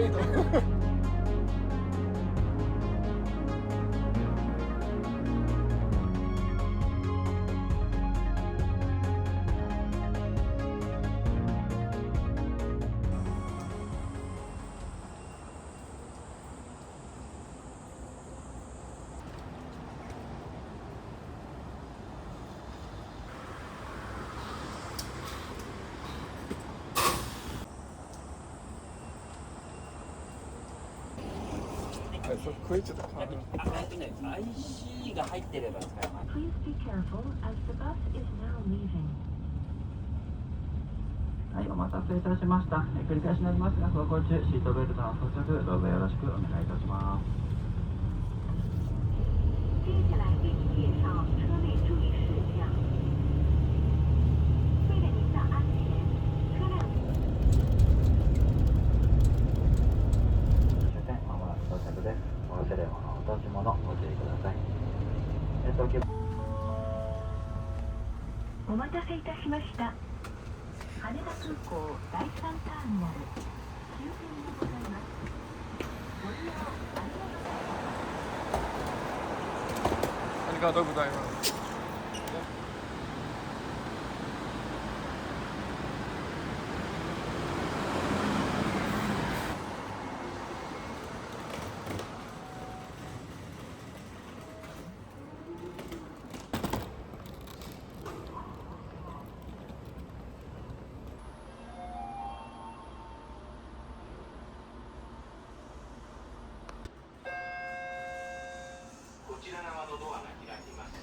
いと食いちゃったかな。IC が入ってれば使えます。 Please be careful as the bus is now leaving. はい、お待たせいたしました。繰り返しになりますが、走行中シートベルトの装着どうぞよろしくお願いいたします。接下来为您介绍车内注意事项。为了您的安全，车辆終点まもなく到着です。お忘れ物、落とし物ご注意ください。お待たせいたしました。羽田空港第3ターミナル終点でございます。ご利用ありがとうございます。ありがとうございます。こちら側のドアが開きます。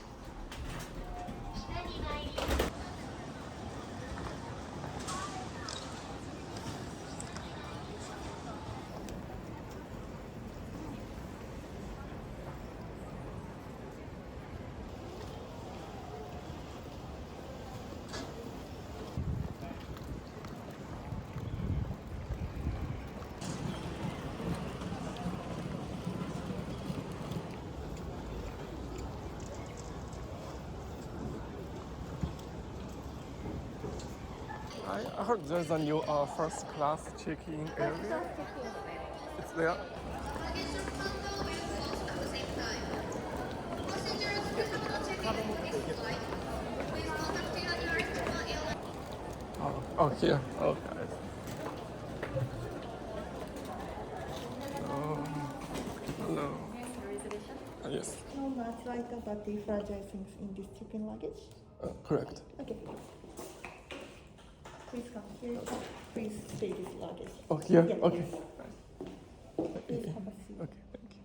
I heard there's a new first class check-in area. It's there. Oh, here. Oh, guys. Hello. Yes. No much like about the fragile things in this check-in luggage. Correct. Okay. Please come here. Please stay this luggage. Oh, here. Yeah, Okay. yes. Please have a seat. Okay. Thank you.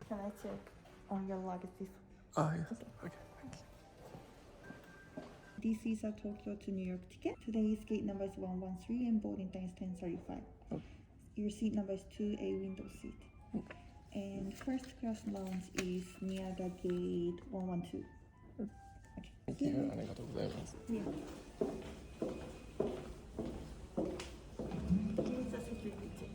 Can I check on your luggage? Yes. Okay. Thank you. This is a Tokyo to New York ticket. Today's gate number is 113 and boarding time is 10:35. Okay. Your seat number is 2A window seat. And first class lounge is near the gate 112. Okay. Thank you. ありがとうございます。Yeah. Here's the security check.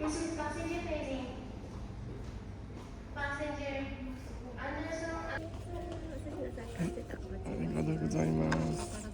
This is passenger facing. Passenger. Anderson. ありがとうございます。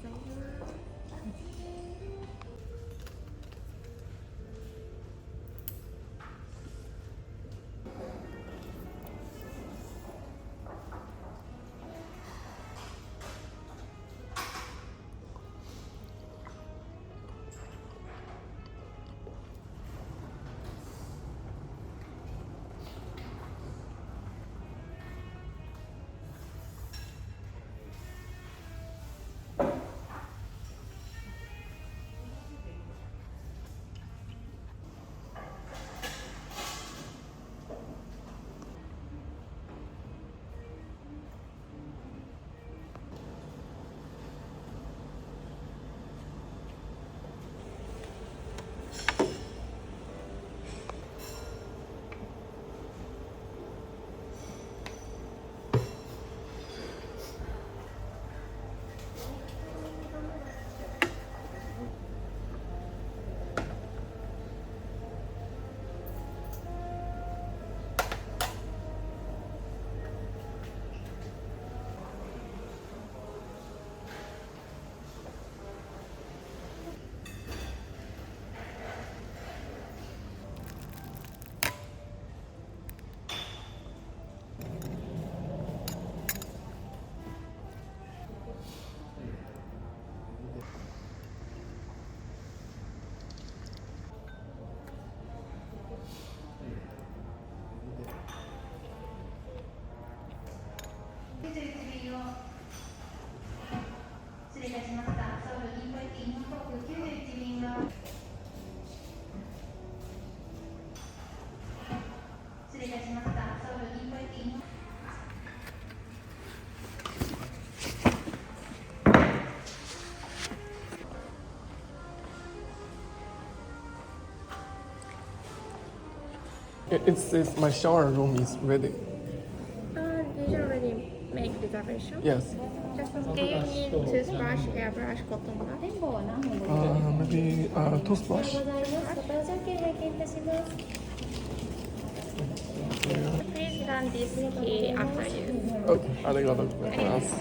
失礼いたしました。ソウルインポイティ日本航空91便が失礼いたしました。ソウルインポイティ日本It says my shower room is ready. Did you already make reservation? Yes. Just do you need toothbrush, hairbrush, cotton bud? Maybe toothbrush. Please run this key after you. Okay. ありがとうございます。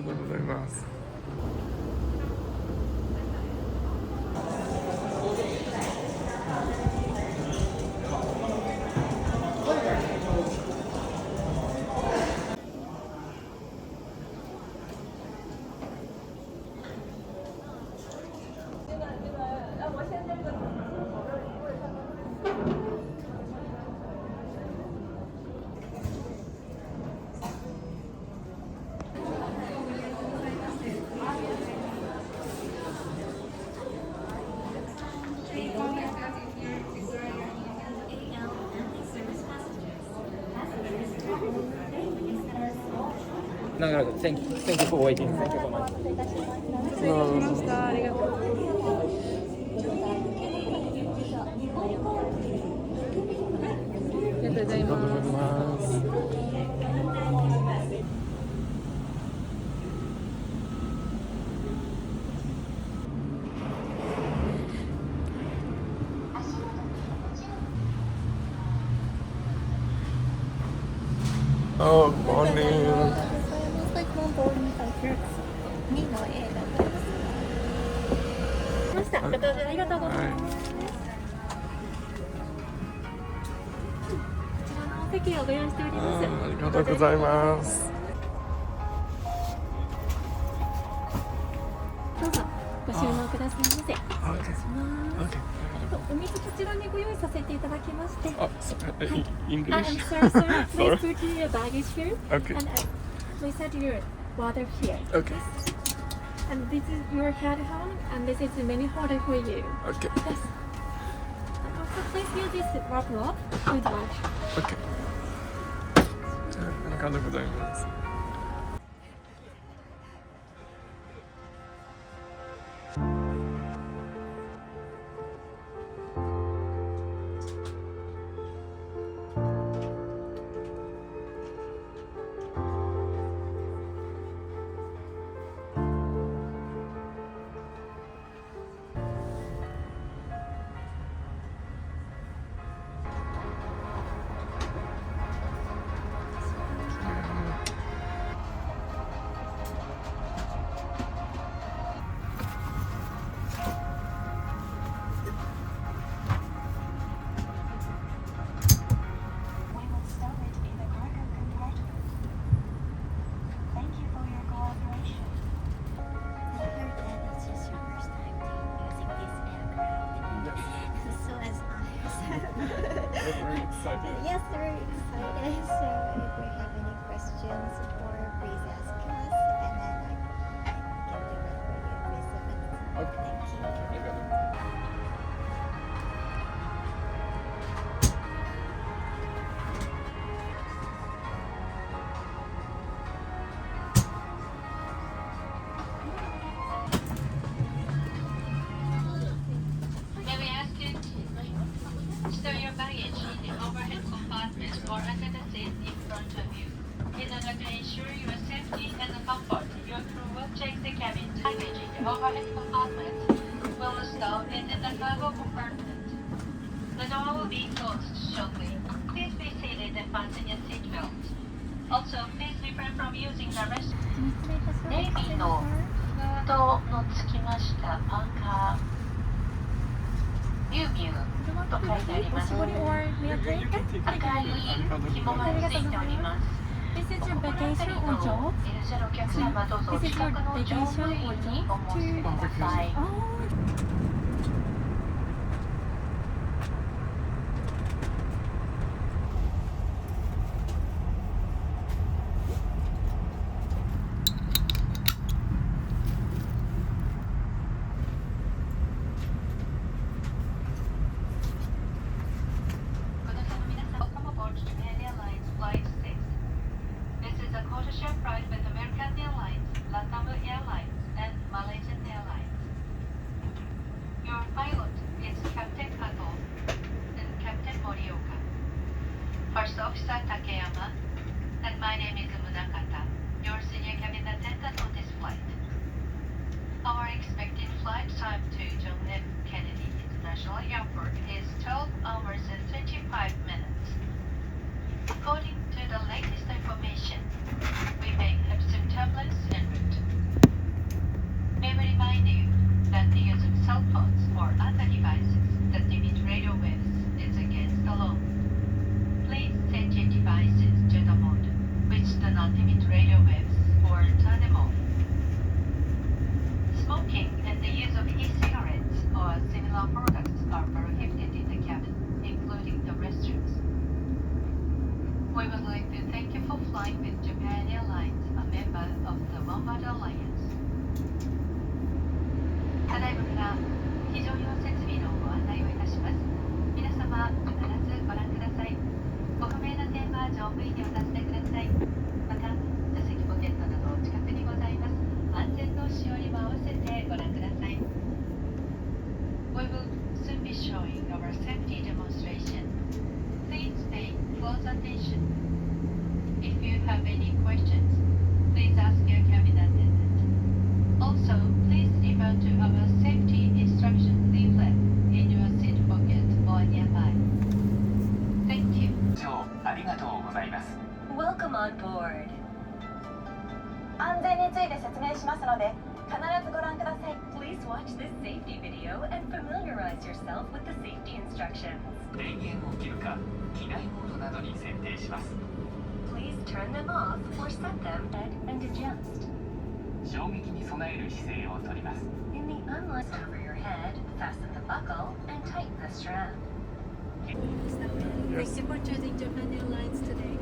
がとうございます。Thank you for waiting. Thank you so much. ありがとう。ありがとうございます。Oh, morning. ありがとうございます。こちらのお席をご用意しております。ありがとうございます。どうぞご注文くださいませ。お願いします。お水こちらにご用意させていただきまして。English? I'm sorry, sir. Please put your baggage here. Okay. And please set your water here. Okay. And this is your headphone, and this is the menu holder for you. Okay. Yes. And also please use this wrapper with water. Okay. ありがとうございます。We will store it in the cargo compartment. Thank you for your cooperation. I heard that it's just your first time using this aircraft. So as Very excited. yes, very excited. So if you have any questions or please ask us, and then I can do it for you, Miss Vanessa. Okay. Thank you. ありがとうございます。May we ask you to store your baggage in the overhead compartment or under the seat in front of you. In order to ensure your safety and comfort, your crew will check the cabin. Baggage in the overhead compartment will stop in the cargo compartment. The door will be closed shortly. Please be seated and fasten your seatbelt. Also, please refrain from using the restroom. ネイビーのフードのつきましたパーカーミュウミュウと書いてあります。 Or meal drink? 赤い紐がついております。 This is your vacation or job? いらっしゃるお客様どうぞ This is 近 your くの乗務 vacation 員 or に job お申し出ください。 Oh. Welcome aboard Japan Airlines Flight 6. This is a codeshare flight with American Airlines, LATAM Airlines, and Malaysian Airlines. いで説明しますので必ずご覧ください。 Please watch this safety video and familiarize yourself with the safety instructions. 電源を切るか機内モードなどに設定します。 Please turn them off or set them and adjust. 衝撃に備える姿勢をとります。 In the unlock over your head, fasten the buckle and tighten the strap. Thank you for choosing Japan Airlines today.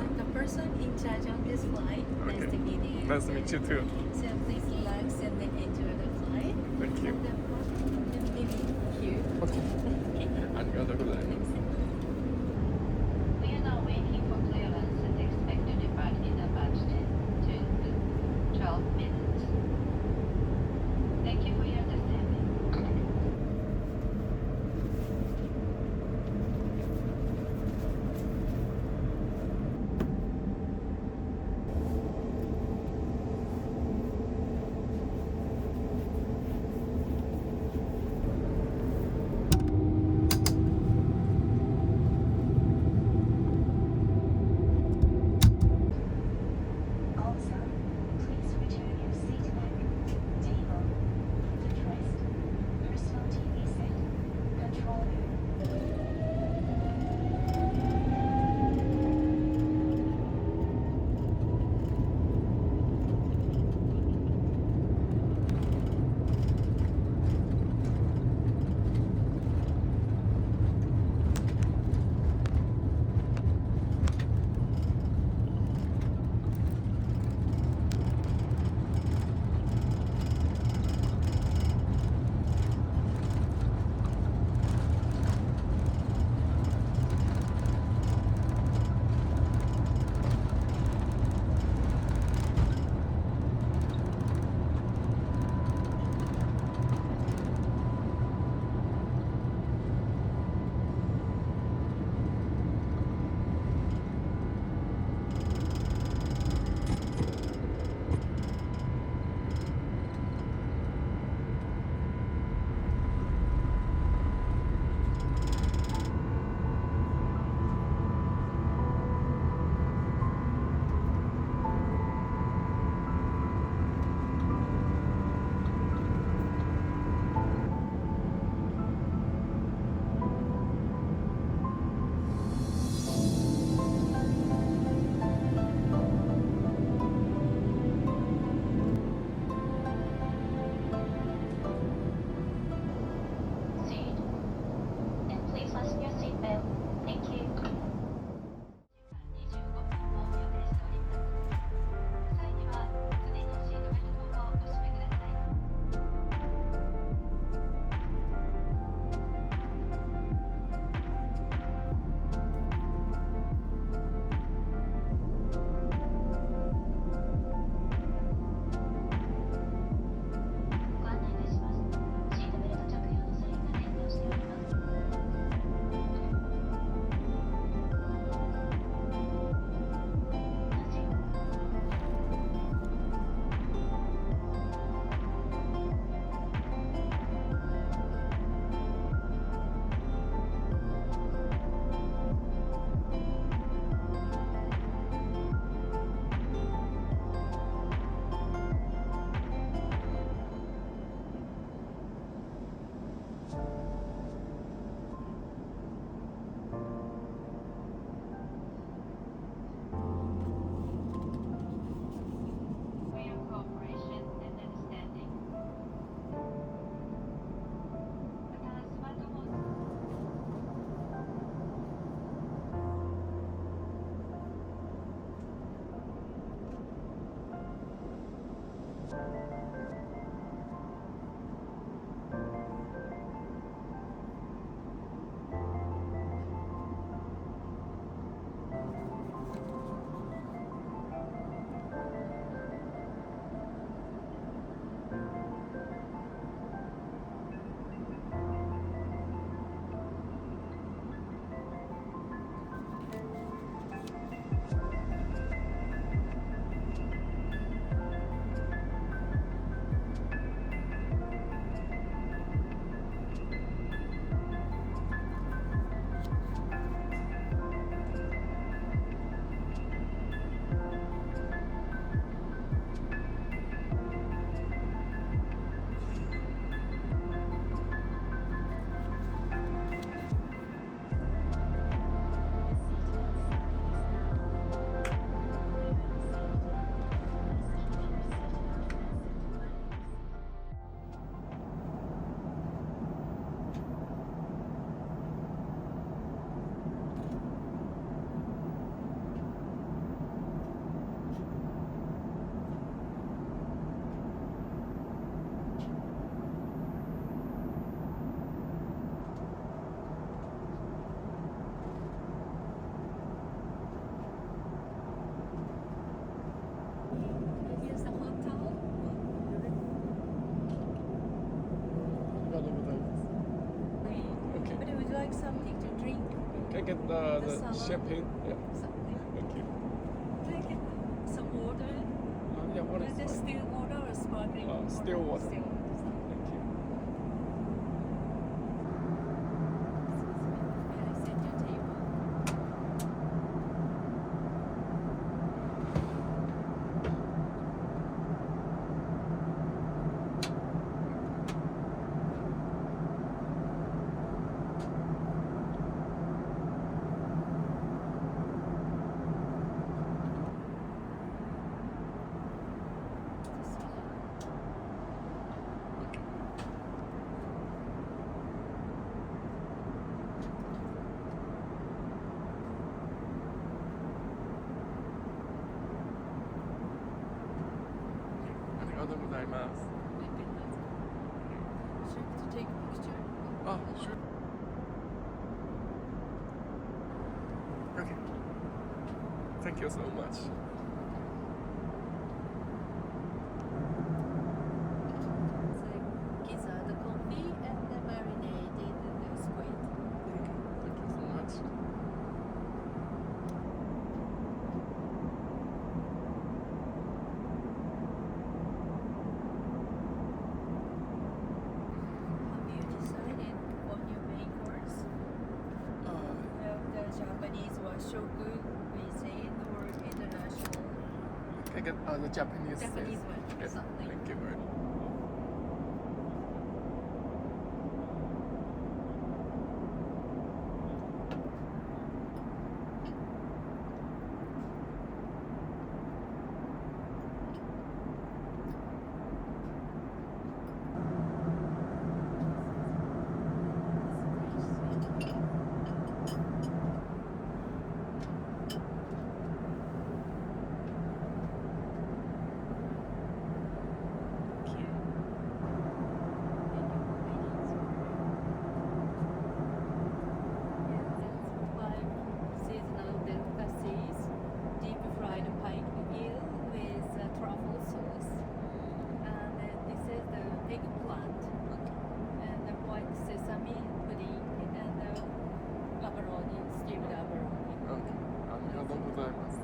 I'm the person in charge of this flight. Nice Okay. to meet you. Nice to meet you too. So please relax and then enjoy the flight. Thank you. And maybe here. Okay. ありがとうございます。 We are now waiting for clearance and expect to depart in about 10 to 12 minutes. Thank you for your understanding. Also, please return your I get The the salad. champagne? Yeah. Something. Thank you. Take some water. Yeah, what is Is it that? still water or sparkling water? Still water. Still water. Thank you. May I set your table? Arigatou gozaimasu. To take a picture. Oh, sure. Okay. Thank you so much. It's like gizzard confit and then marinated in the squid. Thank you so much. Have you decided on your main course? The Japanese washoku cuisine or international I get the Japanese. Japanese one? Yes. Something. Thank you very much. Thank you. Seasonal delicacies, deep fried pike eel with truffle sauce, and this is the eggplant, and the white sesame pudding, and the abalone, steamed abalone. Okay. ありがとうございます。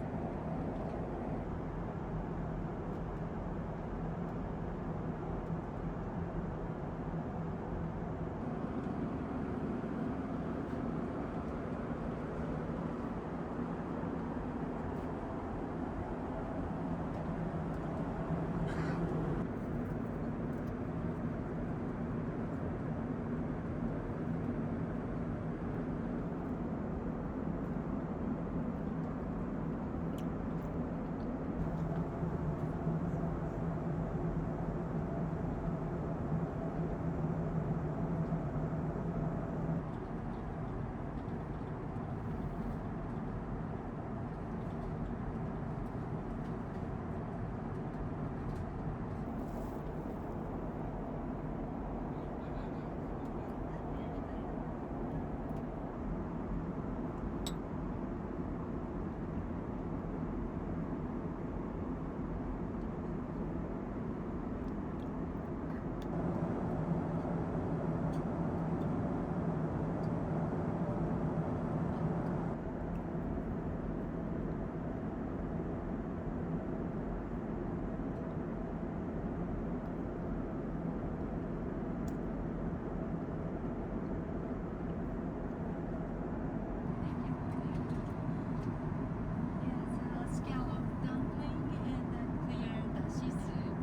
Scallop dumpling and clear dashi soup.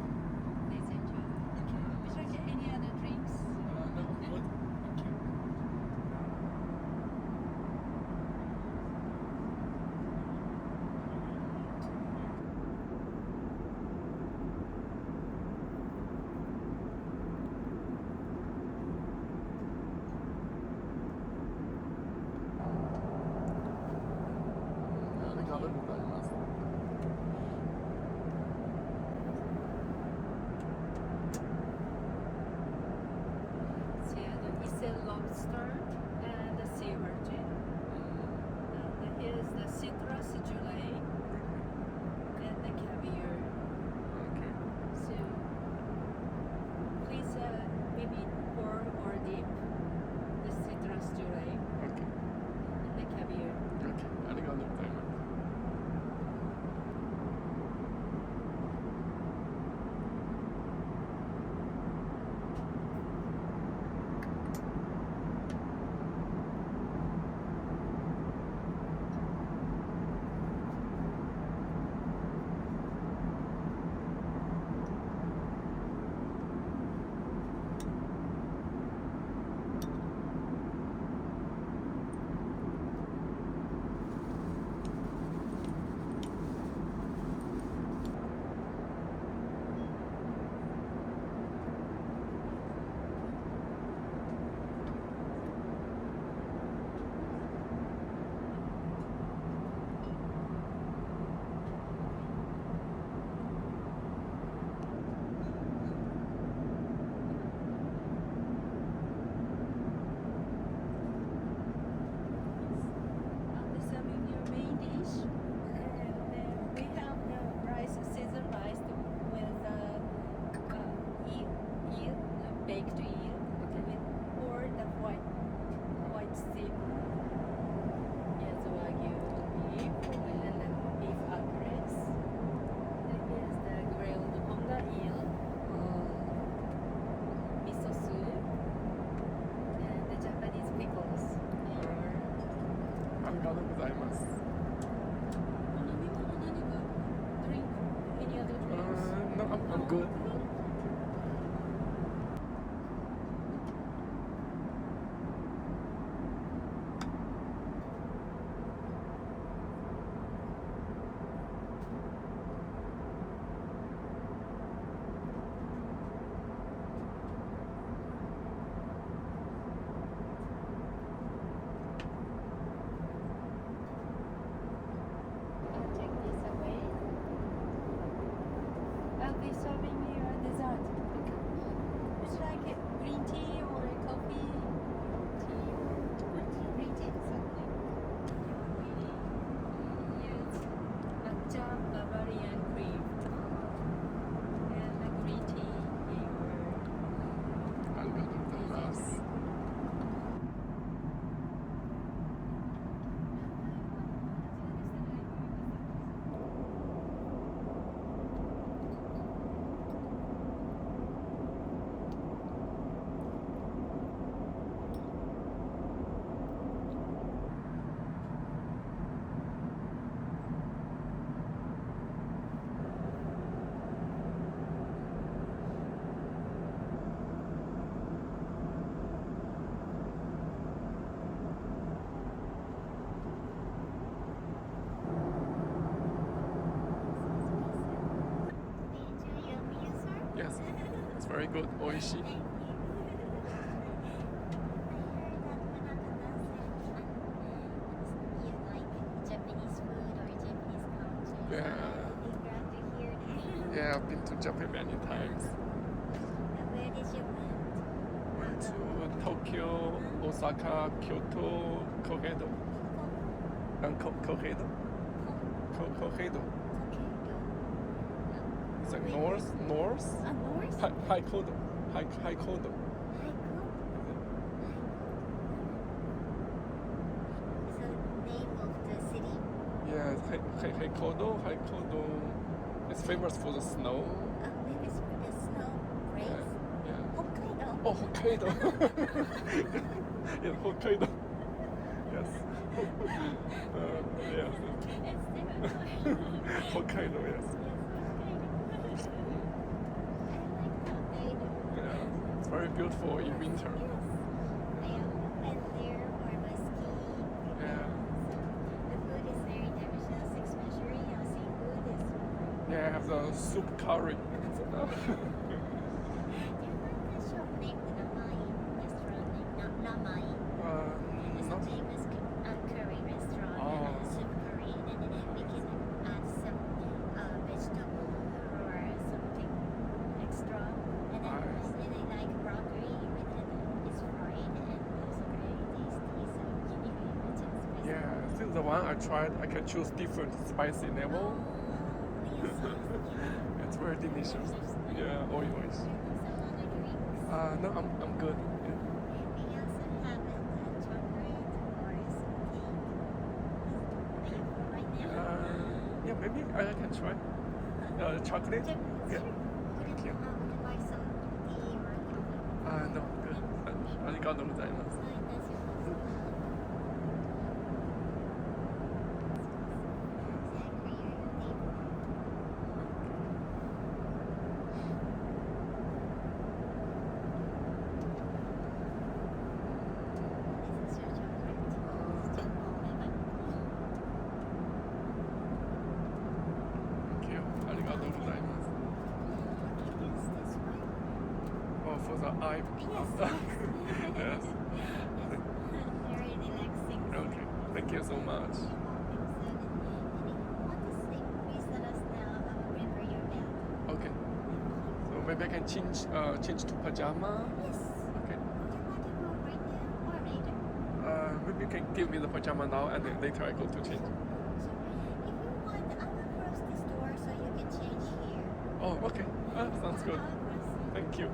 Please enjoy. Would you like any other drinks? No, good. Thank you. Arigatou gozaimasu. See the Ise lobster and the sea urchin. And here's the citrus gelée and the caviar. Okay. So please maybe pour or dip the citrus gelée Okay. and the caviar. baked eel with or the white steam. Yes, wagyu beef and then beef acres. Here's the grilled konda eel, miso soup, and the Japanese pickles. Here. ありがとうございます。Drink? Any other drinks? No, I'm good. Take this away. I'll be serving you a dessert. Would you like it? Green tea or coffee? Tea or green tea? Something. Use matcha Bavarian cream and the green tea flavor. ありがとうございます。Enjoy your meal, sir? Yes, it's very good. 美味しい。 Thank you. I heard that you like Japanese food or Japanese culture. So Yeah. I'll be glad to hear that. Yeah, I've been to Japan many times. Where did you went? Went to Tokyo, Osaka, Kyoto, Koredo. Koredo? Koredo. It's like north. North? Hokkaido. Hokkaido. Haiku? So name of the city? Yeah, Hokkaido. It's famous for the snow. Maybe it's for the snow race. Yeah. Hokkaido. Oh, Hokkaido. Yeah, Hokkaido. Yes. Yes. It's different. Hokkaido, yes. Yes, Hokkaido. I like Hokkaido. Yeah. It's very beautiful in winter. Yes. I have been there for my ski. Yeah. The food is very delicious, especially seafood is. Yeah, I have the soup curry. Do you like the shop named Namai restaurant named Namai? It's a Not. famous curry restaurant Oh. and soup curry, and then we can add some vegetable or something extra, and then Nice. really like broccoli with it. It's fried and it's very tasty. So can you imagine spicy? Yeah, since the one I tried, I can choose different spicy level. Oh, yes, yes. It's very delicious. Yeah, oil. Some other drinks. No, I'm good. Yeah. We also have chocolate or something. Available right now. Yeah, maybe I can try. Chocolate? Yeah. Thank you. Would you like some tea or coffee? No, good. ありがとうございます。That's your pleasure. Exactly, your table. This is your chocolate. Thank you. ありがとうございます。 Is this one? Oh, for the eye. Yes. Yes. Very relaxing. Okay. Thank you so much. You're welcome, sir. And if you want to sleep, please let us know. I will prepare your bed. Okay. So maybe I can change to pajama. Yes. Okay. Would you like to go right now or later? Maybe you can give me the pajama now and then later I go to change. So if you want, I will close this door so you can change here. Oh, okay. Sounds good. I'll close it. Thank you.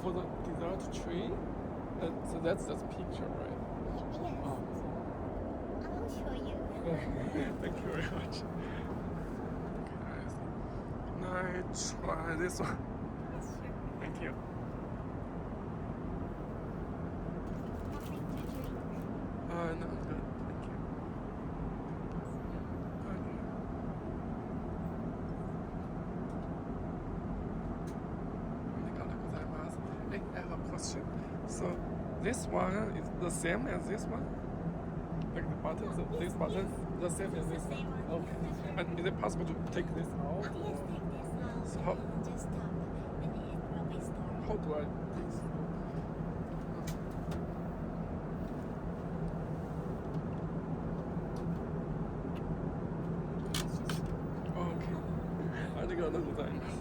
for the dessert tree, so that's the picture, right? Yes. Oh. I will show you. Thank you very much. Guys, now I try this one. Sure. Thank you. Nothing to drink. No, I'm good. Thank you. Okay. Hey, I have a question. So, this one is the same as this one? Like the button, this button, the same as this one? Okay. And is it possible to take this out? Yes, take this out. So how- and just tap and it will be started. How do I do this? Okay. ありがとうございます。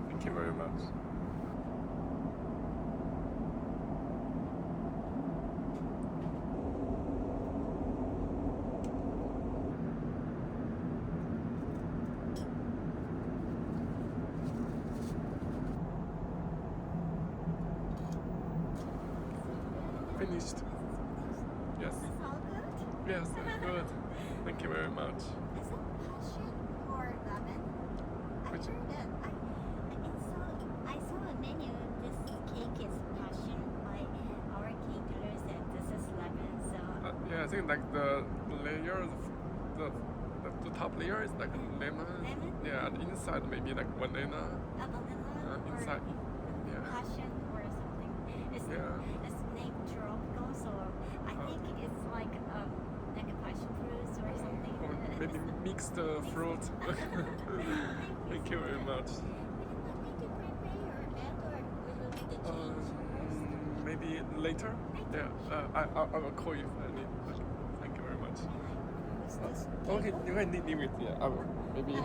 Thank you very much. Finished. Yes. It's all good. Yes, good. Thank you very much. Is it passion or lemon? I Which- heard that I saw a menu. This cake is passion by our caterers, and this is lemon. So Yeah, I think like the layer, the top layer is like lemon. Lemon? Yeah, and inside maybe like banana. a banana or Inside. Yeah. passion or something. Yeah. It's named tropical, so I think it's like a passion fruits or something. Or maybe mixed fruit. Thank you very much. Would you like me to prepare your bed, or will we need to change first? Maybe later. Yeah. I will call you if I need. Thank you very much. Who's this? Okay, you can leave it. Yeah, I will. Maybe. Yeah.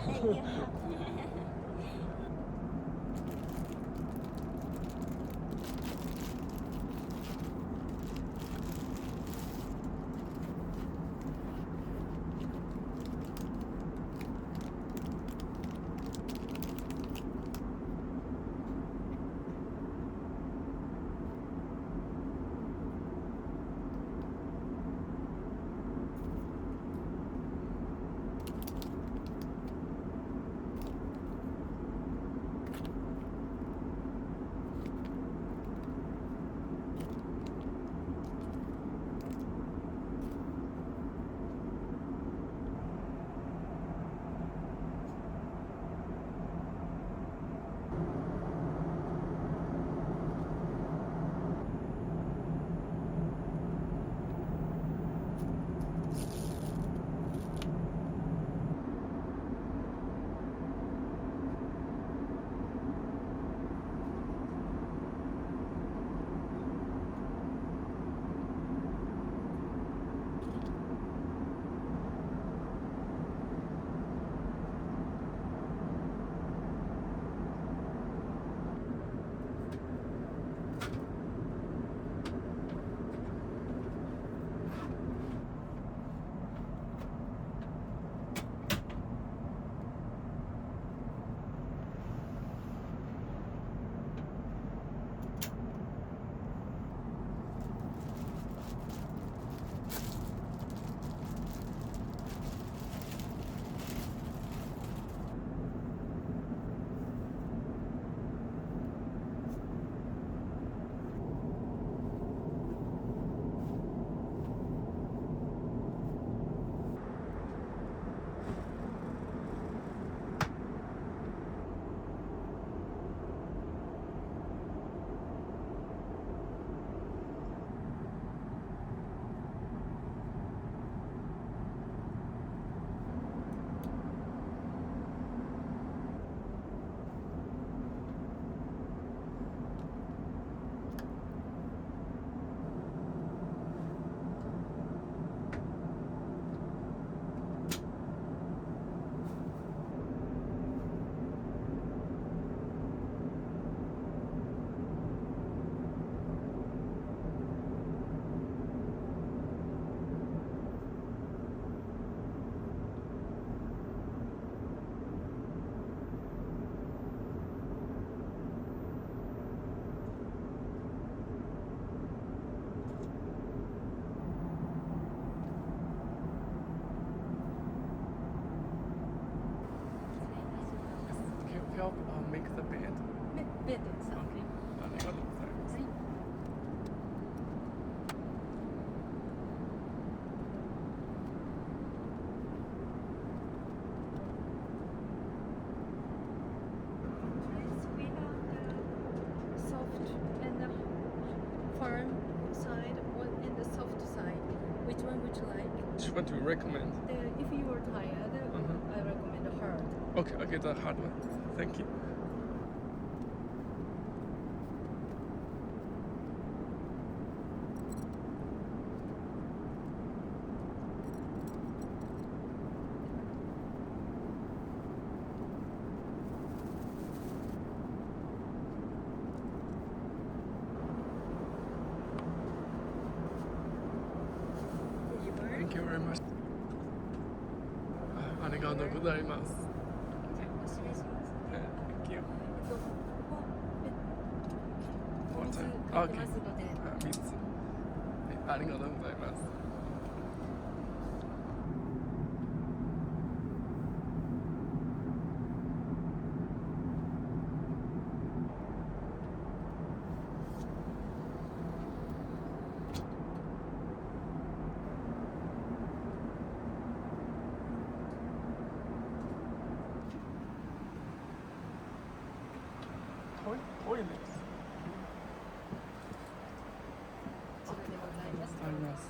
make the bed? ベッドです。ありがとうございます。はい。We have the soft and the firm side or and the soft side. Which one would you like? Which one do you recommend? If you are tired, I recommend the hard. Okay, I'll get the hard one. Thank you. Thank you very much. ありがとうございます。Thank you. お水 Okay. 入ってますので。 3つ。ありがとうございます。トイレです。こちらでございます。あります。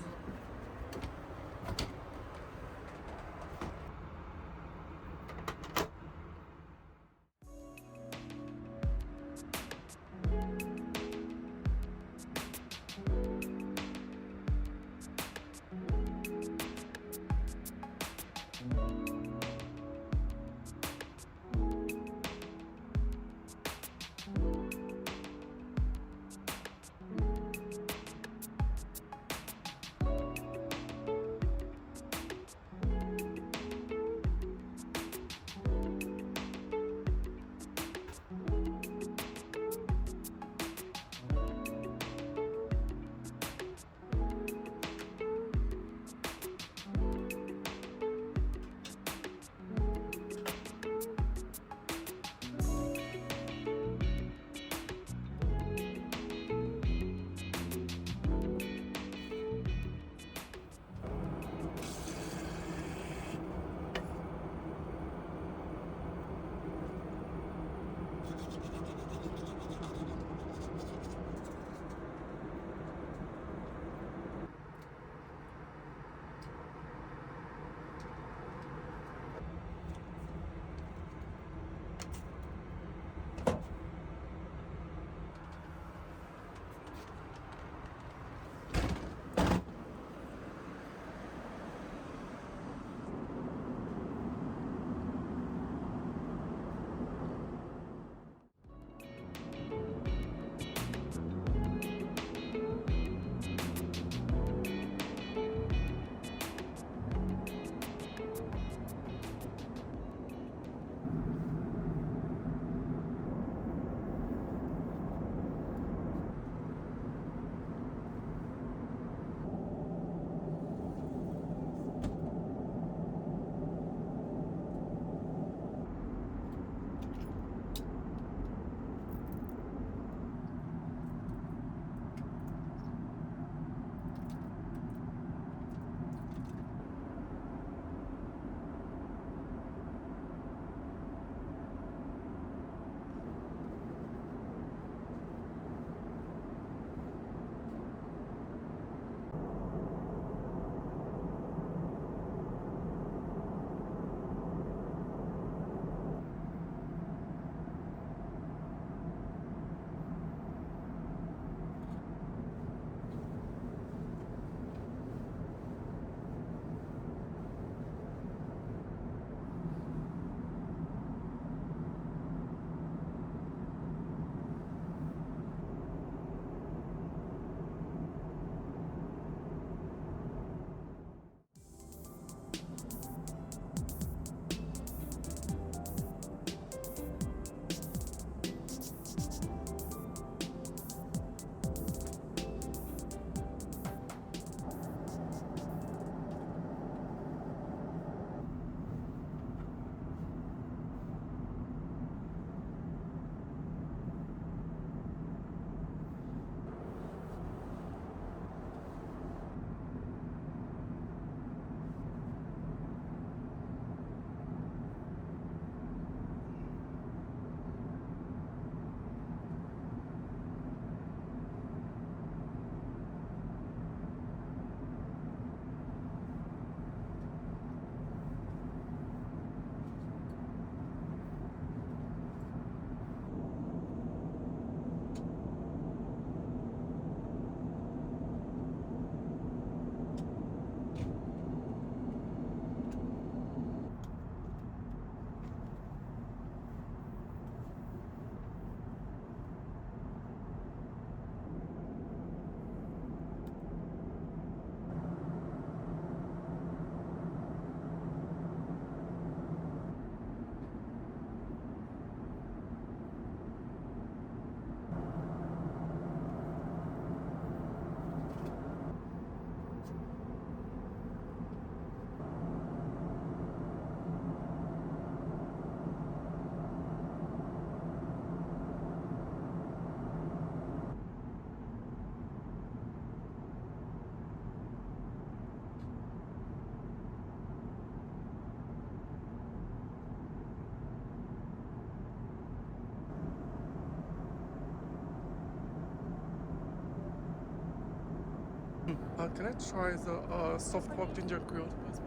Can I try the soft pork ginger grilled pasta?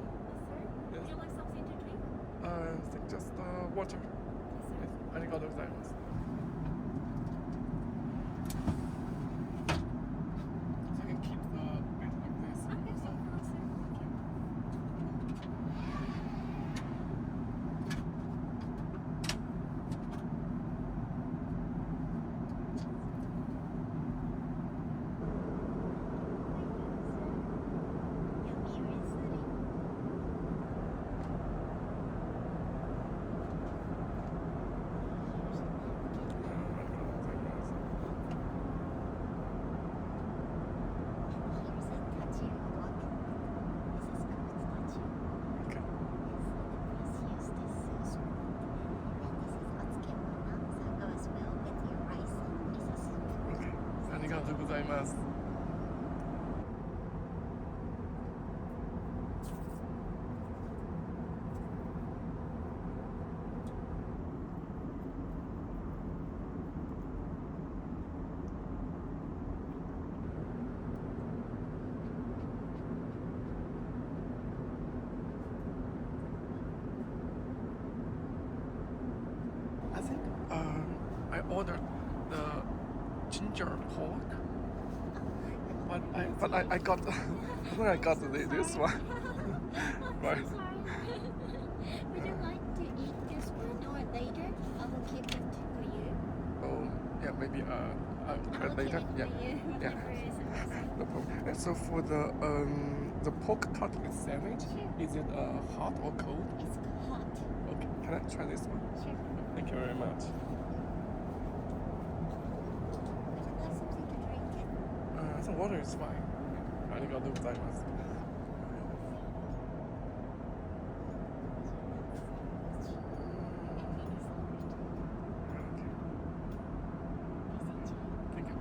Would you like something to drink? I think just water. Yes. Arigatou gozaimasu. So I can keep the bed like this. Okay, so closer. Thank you. Okay. Okay. Arigatou gozaimasu. I think I ordered the ginger pork, but I got I got this one. Right. Would you like to eat this one or later? I will keep it for you. Oh yeah, maybe I'll I try will later. keep it Yeah, for you. yeah. Whatever is best. No problem. And so for the pork cutlet sandwich, is it hot or cold? It's hot. Okay, can I try this one? Sure. Thank you very much. Would you like something to drink? The water is fine. Arigatou gozaimasu. Thank you.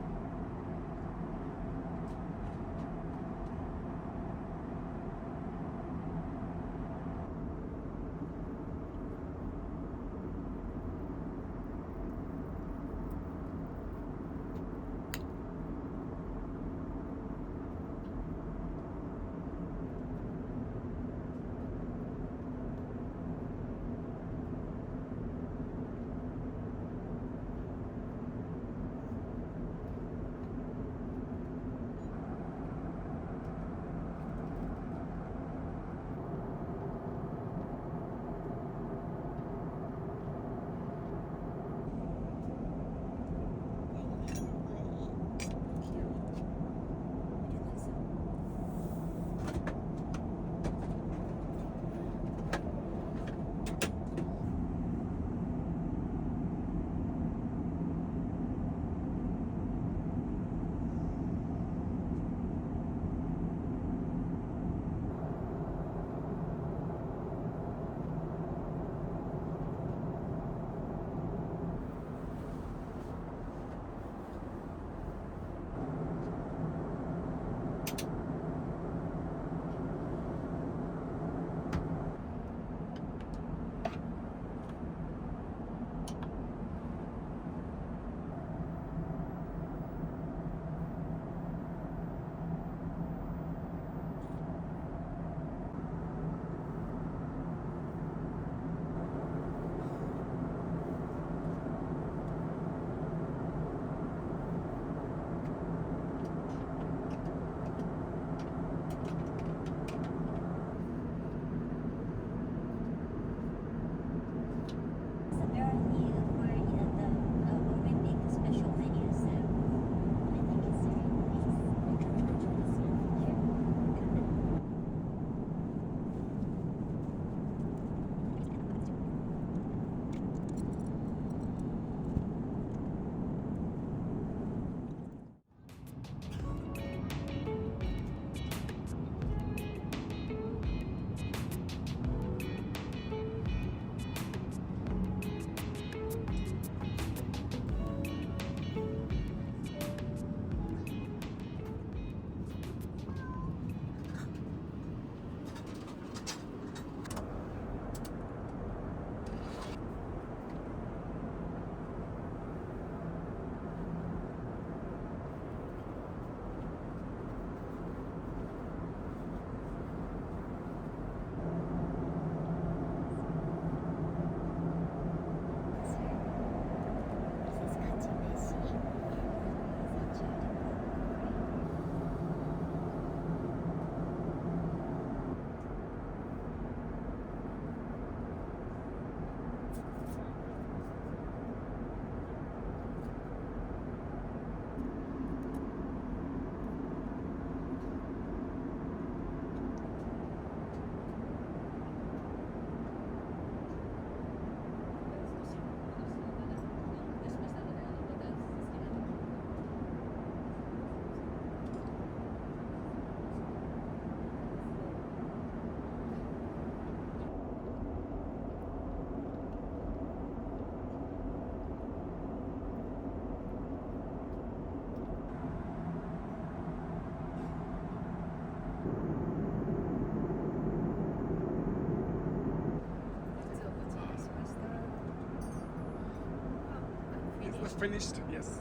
Almost finished, yes.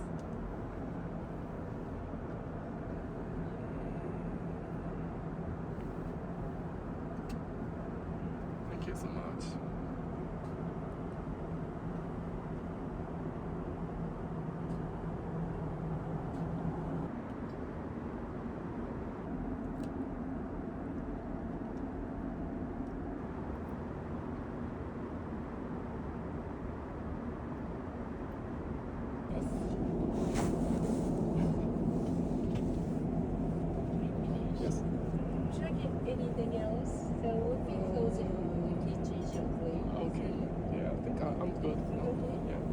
Thank you so much. Yes. Should I get anything else? So we'll be closing the kitchen shortly. Okay. Yeah, I think I'm good. Okay. Yeah.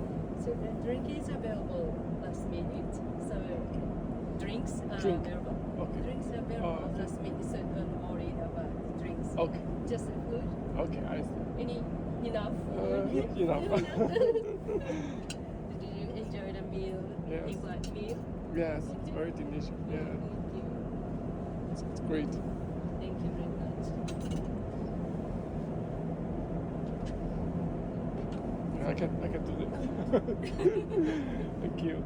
So the drink is available last minute. So drinks are Drink. available. Okay. Drinks are available Oh, okay. last minute. So don't worry about drinks. Okay. Just the food. Okay, I see. Enough Enough. Did you enjoy the meal? Yes. England meal? Yes, it's very delicious. Yeah, Thank you. it's great. Thank you very much. I can do that. Thank you.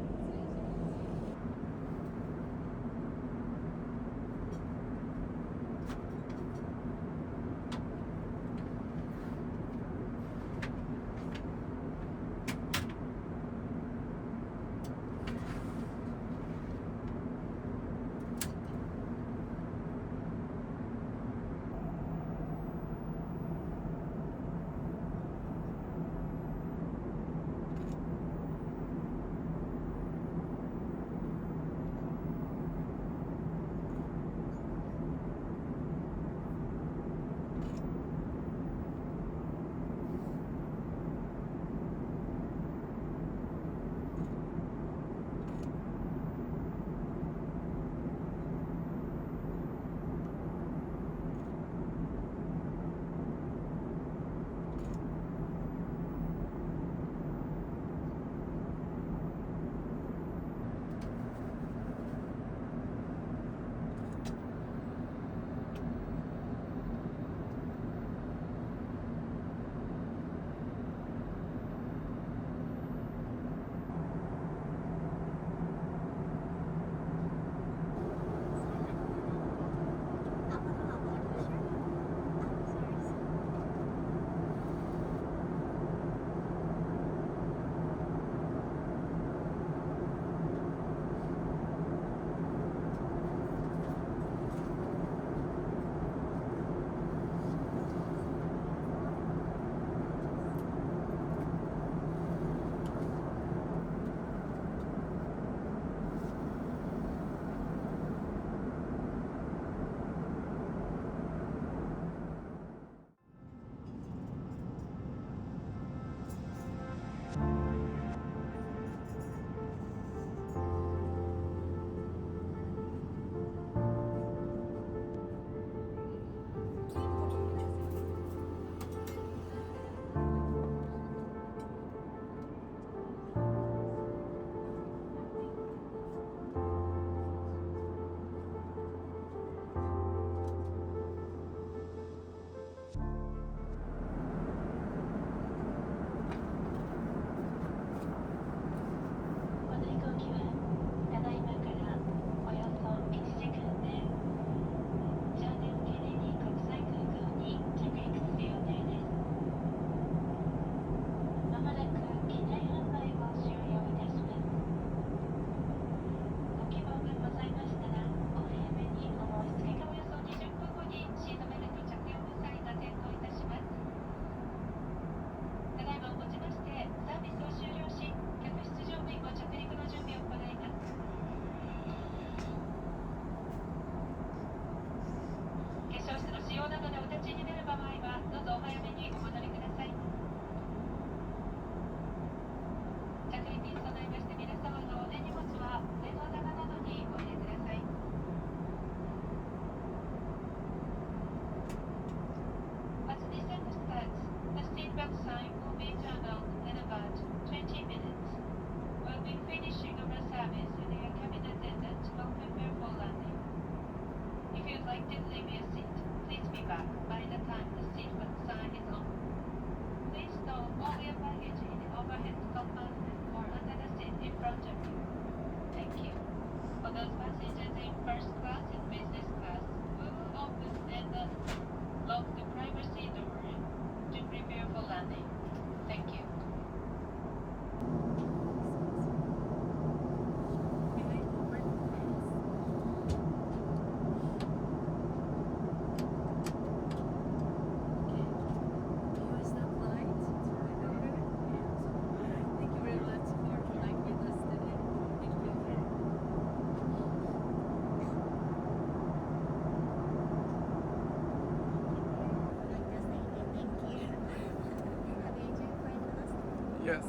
Yes.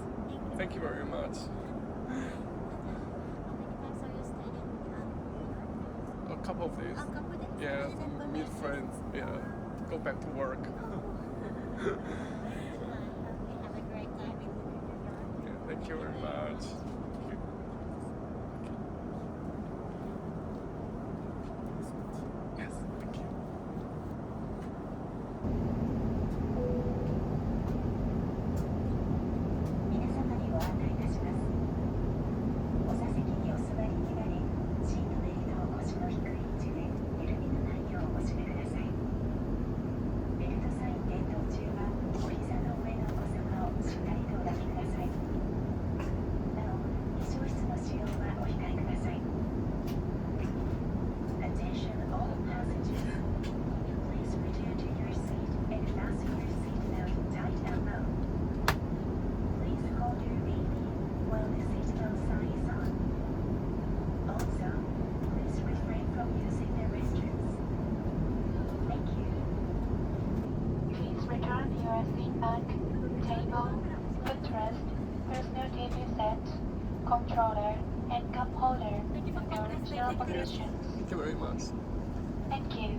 Thank you very much. A couple of days. Yeah, meet friends. Yeah, go back to work. Have a great time in New York. Yeah, thank you very much. Yes, thank you. 皆様にご案内いたします。お座席にお座りになり、シートベルトを腰の低い位置で緩みのないようお締めください。ベルトサイン点灯中はお膝の上のお子様をしっかりとお抱きください。なお、化粧室の使用はお控えください。Attention all passengers. Please return to your seat and fasten your seatbelt tight and low. Please hold your baby while the seatbelt sign is on. Also, please refrain from using the restrooms. Thank you. Please return your seat back, table, footrest, personal TV set, controller, and cup holder in their original positions. Thank you very much. Thank you.